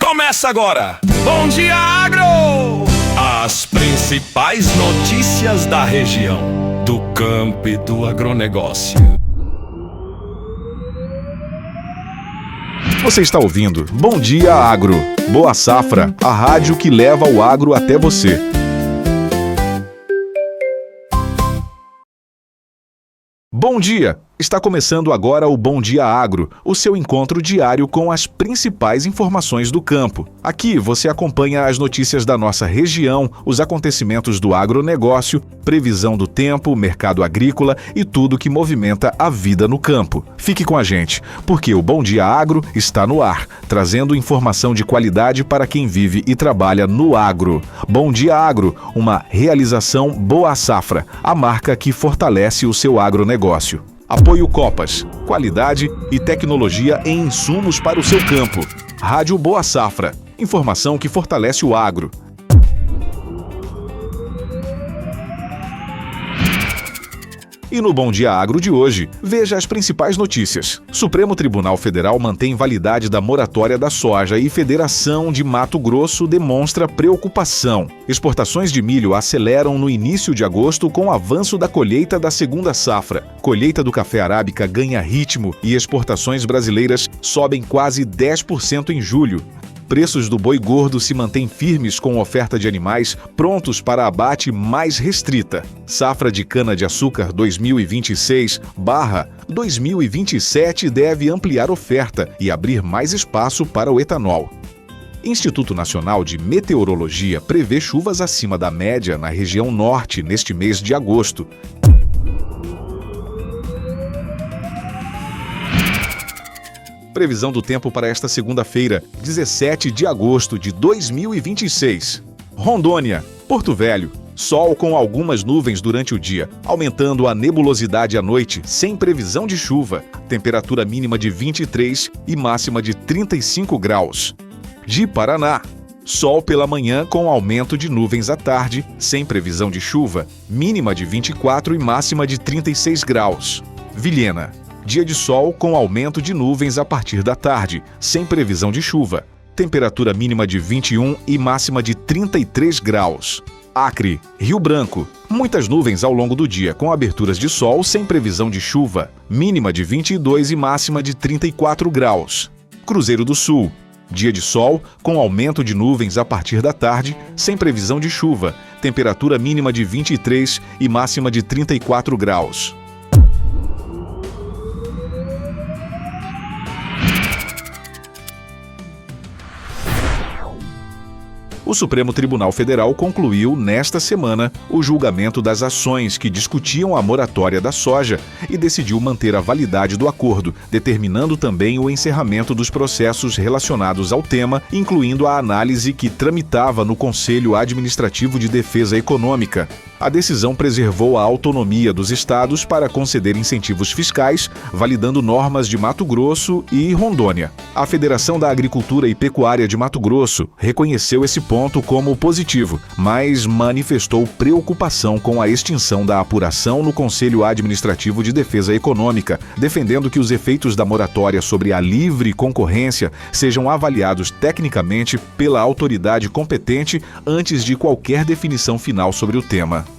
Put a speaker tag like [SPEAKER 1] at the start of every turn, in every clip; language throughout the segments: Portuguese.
[SPEAKER 1] Começa agora, Bom Dia Agro! As principais notícias da região, do campo e do agronegócio.
[SPEAKER 2] Você está ouvindo Bom Dia Agro, Boa Safra, a rádio que leva o agro até você. Bom dia! Está começando agora o Bom Dia Agro, o seu encontro diário com as principais informações do campo. Aqui você acompanha as notícias da nossa região, os acontecimentos do agronegócio, previsão do tempo, mercado agrícola e tudo que movimenta a vida no campo. Fique com a gente, porque o Bom Dia Agro está no ar, trazendo informação de qualidade para quem vive e trabalha no agro. Bom Dia Agro, uma realização Boa Safra, a marca que fortalece o seu agronegócio. Apoio Copas, qualidade e tecnologia em insumos para o seu campo. Rádio Boa Safra, informação que fortalece o agro. E no Bom Dia Agro de hoje, veja as principais notícias. Supremo Tribunal Federal mantém validade da moratória da soja e Federação de Mato Grosso demonstra preocupação. Exportações de milho aceleram no início de agosto com o avanço da colheita da segunda safra. Colheita do café arábica ganha ritmo e exportações brasileiras sobem quase 10% em julho. Preços do boi gordo se mantêm firmes com oferta de animais prontos para abate mais restrita. Safra de cana-de-açúcar 2026/2027 deve ampliar oferta e abrir mais espaço para o etanol. Instituto Nacional de Meteorologia prevê chuvas acima da média na região norte neste mês de agosto. Previsão do tempo para esta segunda-feira, 17 de agosto de 2026. Rondônia, Porto Velho, sol com algumas nuvens durante o dia, aumentando a nebulosidade à noite, sem previsão de chuva. Temperatura mínima de 23 e máxima de 35 graus. De Paraná, sol pela manhã com aumento de nuvens à tarde, sem previsão de chuva, mínima de 24 e máxima de 36 graus. Vilhena, dia de sol com aumento de nuvens a partir da tarde, sem previsão de chuva. Temperatura mínima de 21 e máxima de 33 graus. Acre, Rio Branco. Muitas nuvens ao longo do dia, com aberturas de sol sem previsão de chuva. Mínima de 22 e máxima de 34 graus. Cruzeiro do Sul. Dia de sol com aumento de nuvens a partir da tarde, sem previsão de chuva. Temperatura mínima de 23 e máxima de 34 graus. O Supremo Tribunal Federal concluiu, nesta semana, o julgamento das ações que discutiam a moratória da soja e decidiu manter a validade do acordo, determinando também o encerramento dos processos relacionados ao tema, incluindo a análise que tramitava no Conselho Administrativo de Defesa Econômica. A decisão preservou a autonomia dos estados para conceder incentivos fiscais, validando normas de Mato Grosso e Rondônia. A Federação da Agricultura e Pecuária de Mato Grosso reconheceu esse ponto como positivo, mas manifestou preocupação com a extinção da apuração no Conselho Administrativo de Defesa Econômica, defendendo que os efeitos da moratória sobre a livre concorrência sejam avaliados tecnicamente pela autoridade competente antes de qualquer definição final sobre o tema.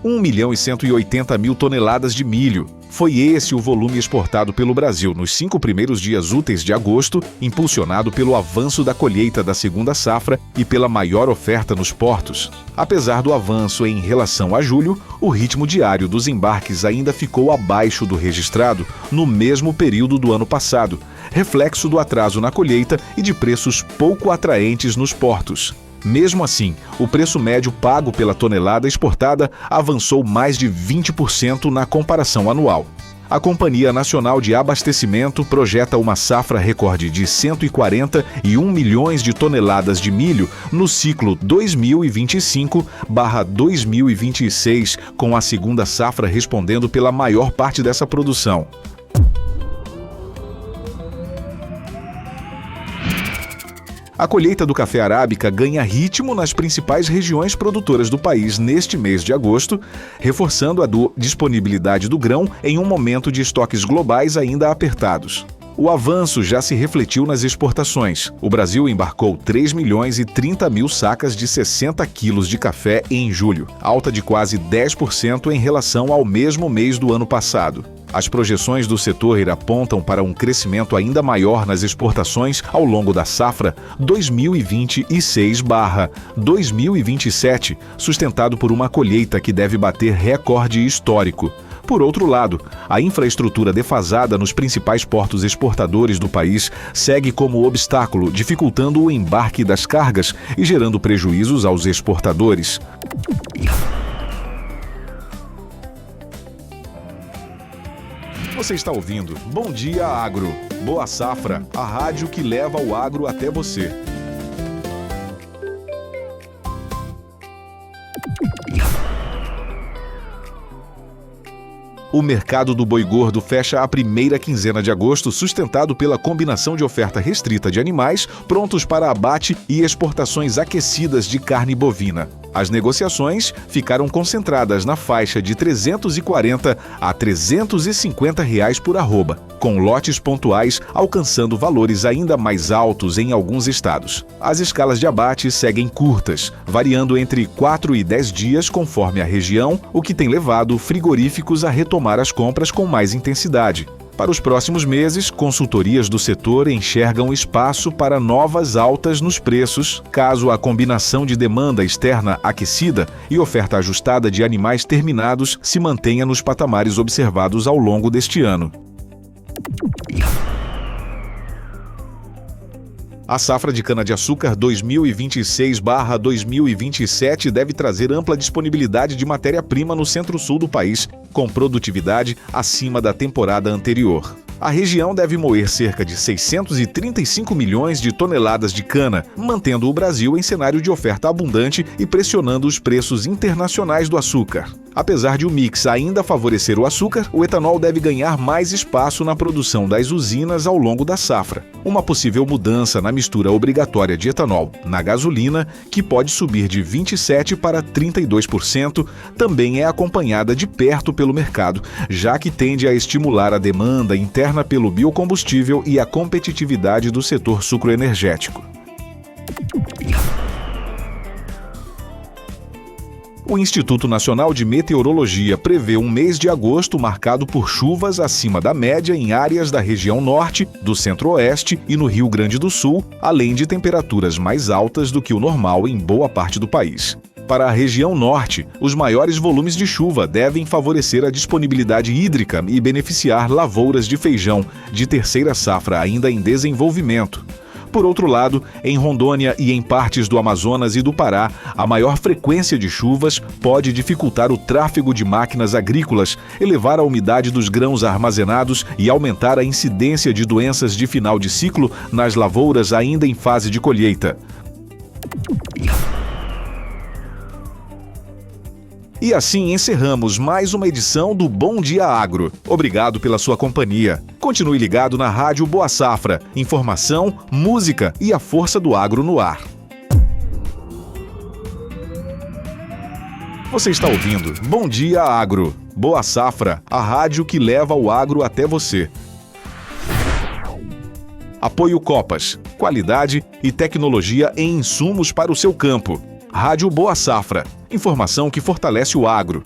[SPEAKER 2] 1.180.000 toneladas de milho. Foi esse o volume exportado pelo Brasil nos 5 primeiros dias úteis de agosto, impulsionado pelo avanço da colheita da segunda safra e pela maior oferta nos portos. Apesar do avanço em relação a julho, o ritmo diário dos embarques ainda ficou abaixo do registrado no mesmo período do ano passado, reflexo do atraso na colheita e de preços pouco atraentes nos portos. Mesmo assim, o preço médio pago pela tonelada exportada avançou mais de 20% na comparação anual. A Companhia Nacional de Abastecimento projeta uma safra recorde de 141 milhões de toneladas de milho no ciclo 2025/2026, com a segunda safra respondendo pela maior parte dessa produção. A colheita do café arábica ganha ritmo nas principais regiões produtoras do país neste mês de agosto, reforçando a disponibilidade do grão em um momento de estoques globais ainda apertados. O avanço já se refletiu nas exportações. O Brasil embarcou 3 milhões e 30 mil sacas de 60 quilos de café em julho, alta de quase 10% em relação ao mesmo mês do ano passado. As projeções do setor apontam para um crescimento ainda maior nas exportações ao longo da safra 2026/2027, sustentado por uma colheita que deve bater recorde histórico. Por outro lado, a infraestrutura defasada nos principais portos exportadores do país segue como obstáculo, dificultando o embarque das cargas e gerando prejuízos aos exportadores. Você está ouvindo Bom Dia Agro. Boa Safra, a rádio que leva o agro até você. O mercado do boi gordo fecha a primeira quinzena de agosto, sustentado pela combinação de oferta restrita de animais prontos para abate e exportações aquecidas de carne bovina. As negociações ficaram concentradas na faixa de R$ 340 a R$ 350 por arroba, com lotes pontuais alcançando valores ainda mais altos em alguns estados. As escalas de abate seguem curtas, variando entre 4 e 10 dias conforme a região, o que tem levado frigoríficos a retomar as compras com mais intensidade. Para os próximos meses, consultorias do setor enxergam espaço para novas altas nos preços, caso a combinação de demanda externa aquecida e oferta ajustada de animais terminados se mantenha nos patamares observados ao longo deste ano. A safra de cana-de-açúcar 2026/2027 deve trazer ampla disponibilidade de matéria-prima no centro-sul do país, com produtividade acima da temporada anterior. A região deve moer cerca de 635 milhões de toneladas de cana, mantendo o Brasil em cenário de oferta abundante e pressionando os preços internacionais do açúcar. Apesar de o mix ainda favorecer o açúcar, o etanol deve ganhar mais espaço na produção das usinas ao longo da safra. Uma possível mudança na mistura obrigatória de etanol na gasolina, que pode subir de 27% para 32%, também é acompanhada de perto pelo mercado, já que tende a estimular a demanda interna pelo biocombustível e a competitividade do setor sucroenergético. O Instituto Nacional de Meteorologia prevê um mês de agosto marcado por chuvas acima da média em áreas da região norte, do centro-oeste e no Rio Grande do Sul, além de temperaturas mais altas do que o normal em boa parte do país. Para a região norte, os maiores volumes de chuva devem favorecer a disponibilidade hídrica e beneficiar lavouras de feijão de terceira safra ainda em desenvolvimento. Por outro lado, em Rondônia e em partes do Amazonas e do Pará, a maior frequência de chuvas pode dificultar o tráfego de máquinas agrícolas, elevar a umidade dos grãos armazenados e aumentar a incidência de doenças de final de ciclo nas lavouras ainda em fase de colheita. E assim encerramos mais uma edição do Bom Dia Agro. Obrigado pela sua companhia. Continue ligado na Rádio Boa Safra. Informação, música e a força do agro no ar. Você está ouvindo Bom Dia Agro. Boa Safra, a rádio que leva o agro até você. Apoio Copas. Qualidade e tecnologia em insumos para o seu campo. Rádio Boa Safra. Informação que fortalece o agro.